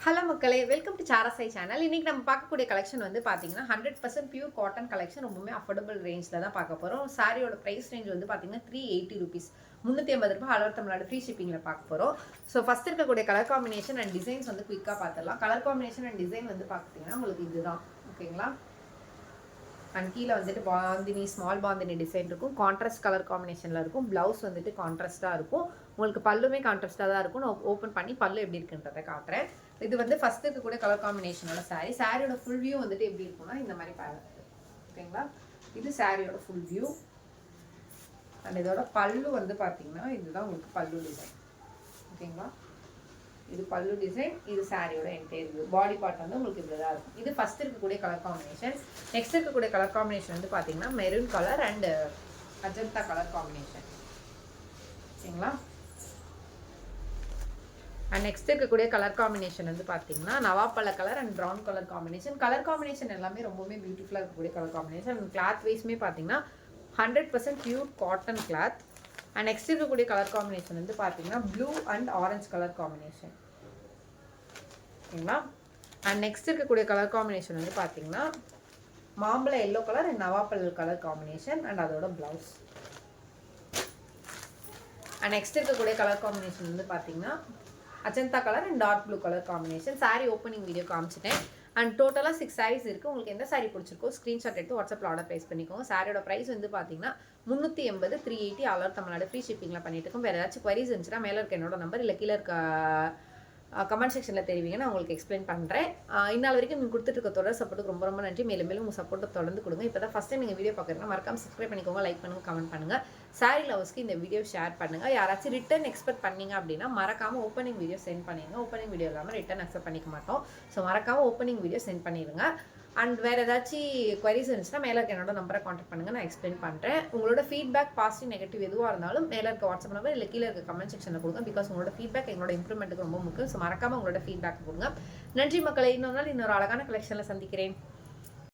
Hello மக்களே, welcome to சாரசை channel. இன்னைக்கு நம்ம பார்க்கக்கூடிய கலெக்ஷன் வந்து பார்த்தீங்கன்னா 100% பியூர் காட்டன் கலெக்ஷன். ரொம்பவுமே அஃபோர்டபுள் ரேஞ்சில் தான் பார்க்க போகிறோம். சாரியோட ப்ரைஸ் ரேஞ்ச் வந்து பார்த்தீங்கன்னா 380 ருபீஸ், 350 ரூபாய் ஆல் ஓவர் தமிழ்நாடு ஃப்ரீ ஷிப்பிங்கில் பார்க்க போகிறோம். ஸோ ஃபஸ்ட் இருக்கக்கூடிய கலர் காம்பினேஷன் அண்ட் டிசைன்ஸ் வந்து குயிக்காக பார்த்துடலாம். கலர் காம்பினேஷன் அண்ட் டிசைன் வந்து பார்த்தீங்கன்னா உங்களுக்கு இதுதான், ஓகேங்களா. அண்ட் கீழே வந்துட்டு பாந்தினி, ஸ்மால் பாந்தினி டிசைன் இருக்கும். கான்ட்ராஸ்ட் கலர் காம்பினேஷனில் இருக்கும். ப்ளவுஸ் வந்துட்டு கான்ட்ராஸ்ட்டாக இருக்கும். உங்களுக்கு பல்லுமே கான்ட்ராஸ்ட்டாக தான் இருக்கும். நான் ஓப்பன் பண்ணி பல்லு எப்படி இருக்குன்றதை காட்டுறேன். இது வந்து ஃபர்ஸ்ட் இருக்கக்கூடிய கலர் காம்பினேஷனோட சாரீ. சாரியோட ஃபுல் வியூ வந்துட்டு எப்படி இருக்கும்னா இந்த மாதிரி பாருங்க, ஓகேங்களா. இது சாரியோட ஃபுல் வியூ. அண்ட் இதோட பல்லு வந்து பார்த்தீங்கன்னா இதுதான் உங்களுக்கு பல்லு டிசைன், ஓகேங்களா. இது பல்லு டிசைன், இது சாரியோட என்டையர் வியூ. பாடி பார்ட் வந்து உங்களுக்கு இப்படி தான் இருக்கும். இது ஃபர்ஸ்ட் இருக்கக்கூடிய கலர் காம்பினேஷன். நெக்ஸ்ட் இருக்கக்கூடிய கலர் காம்பினேஷன் வந்து பார்த்தீங்கன்னா maroon colour and Ajanta colour combination, ஓகேங்களா. அண்ட் நெக்ஸ்ட் இருக்கக்கூடிய கலர் காம்பினேஷன் வந்து பார்த்தீங்கன்னா நவாப்பழ colour and brown colour combination. Colour combination எல்லாமே ரொம்பவே பியூட்டிஃபுல்லாக இருக்கக்கூடிய கலர் காம்பினேஷன். அண்ட் கிளாத் வைஸ்மே பார்த்தீங்கன்னா 100% pure cotton cloth. And next இருக்கக்கூடிய கலர் காம்பினேஷன் வந்து பார்த்தீங்கன்னா blue and orange colour combination, ஓகேங்களா. அண்ட் நெக்ஸ்ட் இருக்கக்கூடிய கலர் காம்பினேஷன் வந்து பார்த்தீங்கன்னா மாம்பழ எல்லோ கலர் அண்ட் நவாப்பழ கலர் காம்பினேஷன் அண்ட் அதோட ப்ளவுஸ். அண்ட் நெக்ஸ்ட் இருக்கக்கூடிய கலர் காம்பினேஷன் வந்து பார்த்தீங்கன்னா Ajanta colour and dark blue colour combination. Sari opening video காமிச்சிட்டேன். அண்ட் டோட்டலாக 6 சாரீஸ் இருக்குது. உங்களுக்கு எந்த சாரீ பிடிச்சிருக்கோ ஸ்க்ரீன்ஷாட் எடுத்து வாட்ஸ்அப்பில் ஆர்டர் ப்ளேஸ் பண்ணிக்கோங்க. சாரியோட ப்ரைஸ் வந்து பார்த்தீங்கன்னா 380, 380 ஆல் ஓவர் தமிழ்நாடு ஃப்ரீ ஷிப்பிங்கில் பண்ணிட்டு இருக்கோம். வேறு ஏதாச்சும் குவரிஸ் இருந்துச்சுன்னா மேலே இருக்க என்னோட நம்பர் இல்லை கீழே இருக்க கமெண்ட் செக்ஷனில் தெரிவிங்க, நான் உங்களுக்கு எக்ஸ்பிளைன் பண்ணுறேன். இந்நாள் வரைக்கும் நீங்கள் கொடுத்துட்டு இருக்க தொடர் சப்போர்ட்டுக்கு ரொம்ப ரொம்ப நன்றி. மேலும் மேலும் உங்கள் சப்போர்ட்டை தொடர்ந்து கொடுங்க. இப்போ தான் ஃபஸ்ட் டைம் நீங்கள் வீடியோ பார்க்குறீங்கன்னா மறக்காம சப்ஸ்கிரைப் பண்ணிக்கோங்க, லைக் பண்ணுங்கள், கமெண்ட் பண்ணுங்கள். சாரி லவர்ஸ்க்கு இந்த வீடியோ ஷேர் பண்ணுங்கள். யாராச்சும் ரிட்டன் எக்ஸ்பெக்ட் பண்ணீங்க அப்படின்னா மறக்காமல் ஓப்பனிங் வீடியோ சென்ட் பண்ணிடுங்க. ஓப்பனிங் வீடியோ இல்லாமல் ரிட்டன் அக்செப்ட் பண்ணிக்க மாட்டோம். ஸோ மறக்காமல் ஓப்பனிங் வீடியோ சென்ட் பண்ணிடுங்க. அண்ட் வேறு ஏதாச்சும் குவரிஸ் இருந்துச்சுன்னா மேலே இருக்க என்னோட நம்பரை காண்டாக்ட் பண்ணுங்கள், நான் எக்ஸ்பிளைன் பண்ணுறேன். உங்களோட ஃபீட்பேக் பாசிட்டிவ் நெகட்டிவ் எதுவாக இருந்தாலும் மேலே இருக்க வாட்ஸ்அப் நம்பர் இல்லை கீழே இருக்க கமெண்ட் செக்ஷனில் கொடுங்க. பிகாஸ் உங்களோட ஃபீட்பேக் எங்களோட இம்ப்ரூவ்மெண்ட்டுக்கு ரொம்ப முக்கியம். ஸோ மறக்காமல் உங்களோட ஃபீட்பேக் கொடுங்க. நன்றி மக்களை. இன்னொரு நாள் இன்னொரு அழகான கலெக்ஷனில் சந்திக்கிறேன்.